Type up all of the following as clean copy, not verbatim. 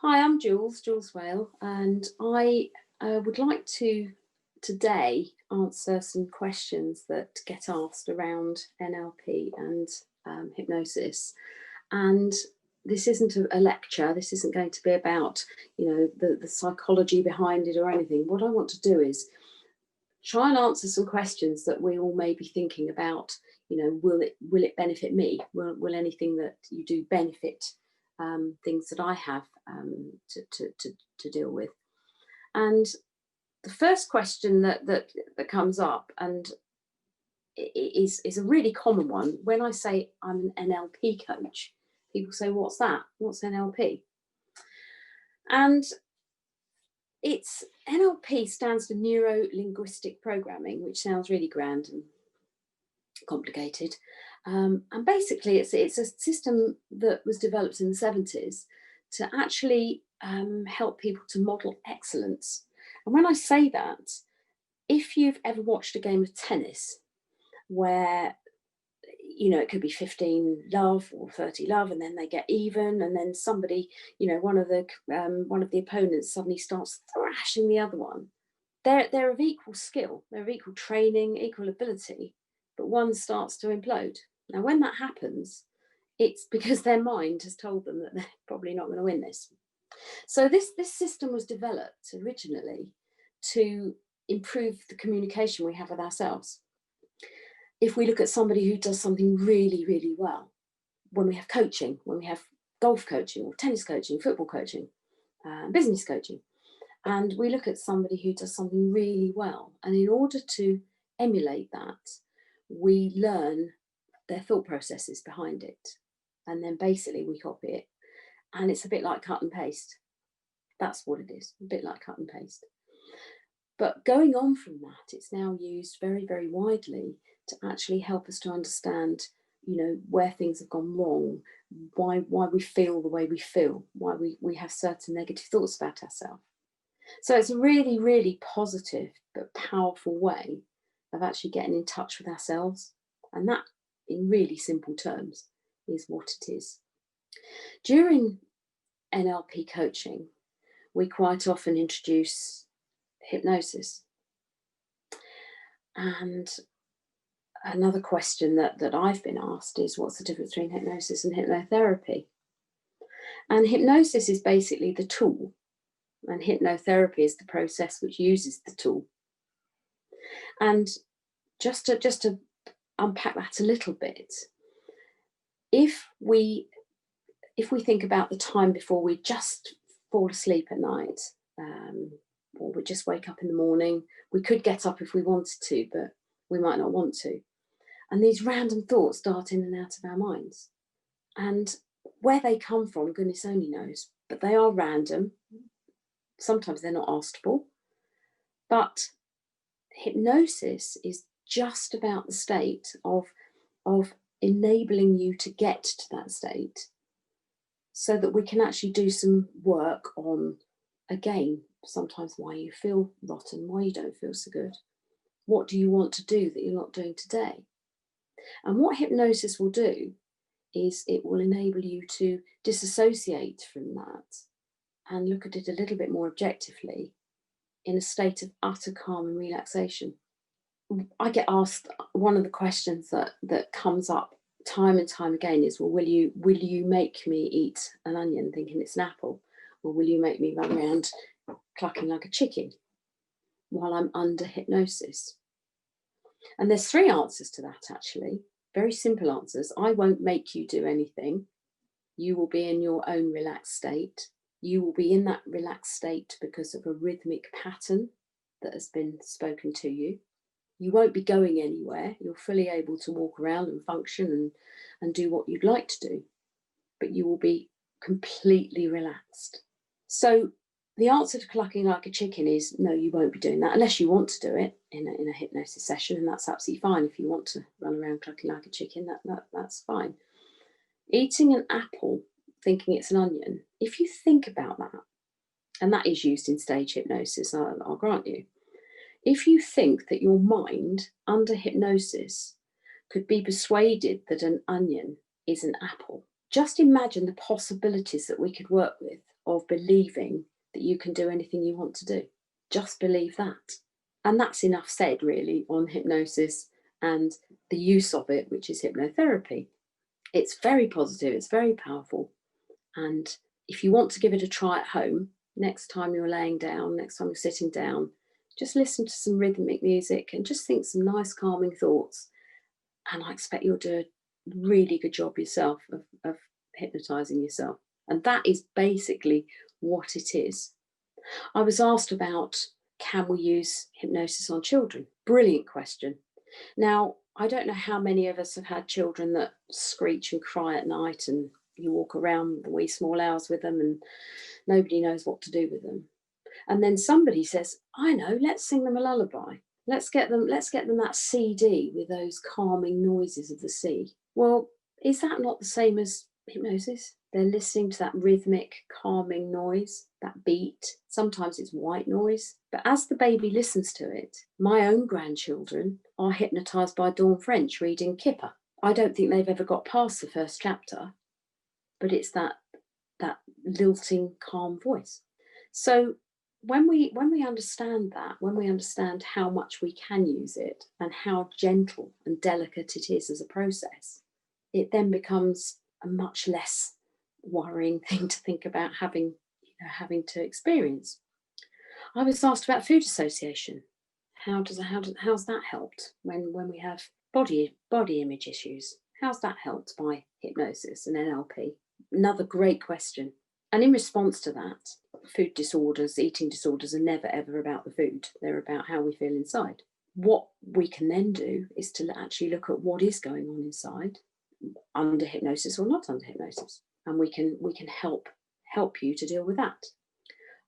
Hi, I'm Jules Whale, and I would like to today answer some questions that get asked around NLP and hypnosis. And this isn't a lecture. This isn't going to be about, the psychology behind it or anything. What I want to do is try and answer some questions that we all may be thinking about. Will it benefit me? Will anything that you do benefit things that I have to deal with? And the first question that comes up, and is a really common one. When I say I'm an NLP coach, people say, "What's that? What's NLP?" And it's NLP stands for Neuro Linguistic Programming, which sounds really grand and complicated. And basically, it's a system that was developed in the 70s to actually help people to model excellence. And when I say that, if you've ever watched a game of tennis where it could be 15 love or 30 love, and then they get even, and then somebody, one of the opponents suddenly starts thrashing the other one. They're of equal skill, they're of equal training, equal ability, but one starts to implode. Now, when that happens, it's because their mind has told them that they're probably not going to win this. So this system was developed originally to improve the communication we have with ourselves. If we look at somebody who does something really, really well, when we have coaching, when we have golf coaching or tennis coaching, football coaching, business coaching, and we look at somebody who does something really well, and in order to emulate that, we learn their thought processes behind it, and then basically we copy it. And it's a bit like cut and paste. That's what it is, a bit like cut and paste. But going on from that, it's now used very, very widely to actually help us to understand, where things have gone wrong, why we feel the way we feel, why we have certain negative thoughts about ourselves. So it's a really, really positive but powerful way of actually getting in touch with ourselves. And that, in really simple terms, is what it is. During NLP coaching, we quite often introduce hypnosis. And another question that I've been asked is, what's the difference between hypnosis and hypnotherapy? And hypnosis is basically the tool, and hypnotherapy is the process which uses the tool. And just to unpack that a little bit, if we think about the time before we just fall asleep at night, or we just wake up in the morning, we could get up if we wanted to, but we might not want to. And these random thoughts dart in and out of our minds. And where they come from, goodness only knows, but they are random. Sometimes they're not asked for. But hypnosis is just about the state of enabling you to get to that state, so that we can actually do some work on, again, sometimes why you feel rotten, why you don't feel so good. What do you want to do that you're not doing today? And what hypnosis will do is it will enable you to disassociate from that and look at it a little bit more objectively in a state of utter calm and relaxation. I get asked, one of the questions that comes up time and time again is, well, will you make me eat an onion thinking it's an apple? Or will you make me run around clucking like a chicken while I'm under hypnosis? And there's three answers to that, actually. Very simple answers. I won't make you do anything. You will be in your own relaxed state. You will be in that relaxed state because of a rhythmic pattern that has been spoken to you. You won't be going anywhere. You're fully able to walk around and function and do what you'd like to do, but you will be completely relaxed. So the answer to clucking like a chicken is no, you won't be doing that unless you want to do it in a hypnosis session, and that's absolutely fine. If you want to run around clucking like a chicken, that's fine. Eating an apple thinking it's an onion, if you think about that, and that is used in stage hypnosis, I'll grant you, if you think that your mind under hypnosis could be persuaded that an onion is an apple, just imagine the possibilities that we could work with of believing that you can do anything you want to do. Just believe that. And that's enough said, really, on hypnosis and the use of it, which is hypnotherapy. It's very positive, it's very powerful. And if you want to give it a try at home, next time you're laying down, next time you're sitting down, just listen to some rhythmic music and just think some nice calming thoughts. And I expect you'll do a really good job yourself of hypnotizing yourself. And that is basically what it is. I was asked about, can we use hypnosis on children? Brilliant question. Now, I don't know how many of us have had children that screech and cry at night, and you walk around the wee small hours with them and nobody knows what to do with them. And then somebody says, I know, let's sing them a lullaby. Let's get them that CD with those calming noises of the sea. Well, is that not the same as hypnosis? They're listening to that rhythmic, calming noise, that beat. Sometimes it's white noise. But as the baby listens to it, my own grandchildren are hypnotised by Dawn French reading Kipper. I don't think they've ever got past the first chapter, but it's that lilting, calm voice. So when we understand that, when we understand how much we can use it and how gentle and delicate it is as a process, it then becomes a much less worrying thing to think about having to experience. I was asked about food association. How's that helped when we have body image issues? How's that helped by hypnosis and NLP? Another great question. And in response to that, food disorders, eating disorders are never ever about the food. They're about how we feel inside. What we can then do is to actually look at what is going on inside, under hypnosis or not under hypnosis, and we can help you to deal with that.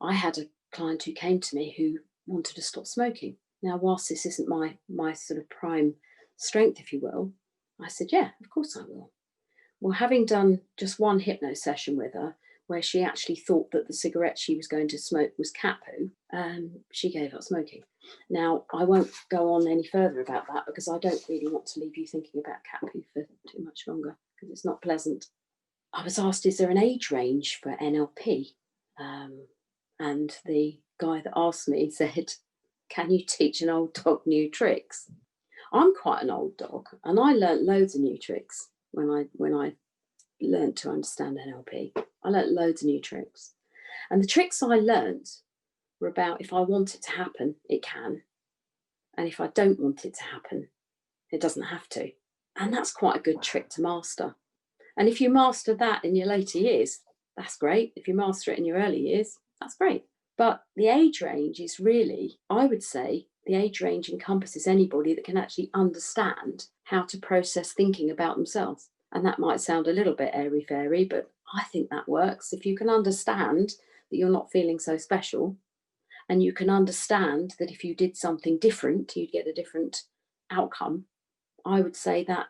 I had a client who came to me who wanted to stop smoking. Now, whilst this isn't my sort of prime strength, if you will, I said, yeah, of course I will. Well, having done just one hypno session with her, where she actually thought that the cigarette she was going to smoke was cat poo, she gave up smoking. Now, I won't go on any further about that because I don't really want to leave you thinking about cat poo for too much longer because it's not pleasant. I was asked, is there an age range for NLP? And the guy that asked me said, can you teach an old dog new tricks? I'm quite an old dog and I learnt loads of new tricks when I learnt to understand NLP. I learnt loads of new tricks. And the tricks I learnt were about, if I want it to happen, it can. And if I don't want it to happen, it doesn't have to. And that's quite a good trick to master. And if you master that in your later years, that's great. If you master it in your early years, that's great. But the age range is really, I would say, the age range encompasses anybody that can actually understand how to process thinking about themselves. And that might sound a little bit airy-fairy, but I think that works. If you can understand that you're not feeling so special, and you can understand that if you did something different, you'd get a different outcome, I would say that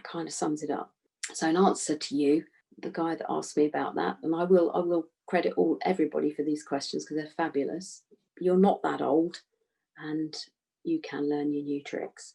kind of sums it up. So in answer to you, the guy that asked me about that, and I will credit everybody for these questions because they're fabulous. You're not that old and you can learn your new tricks.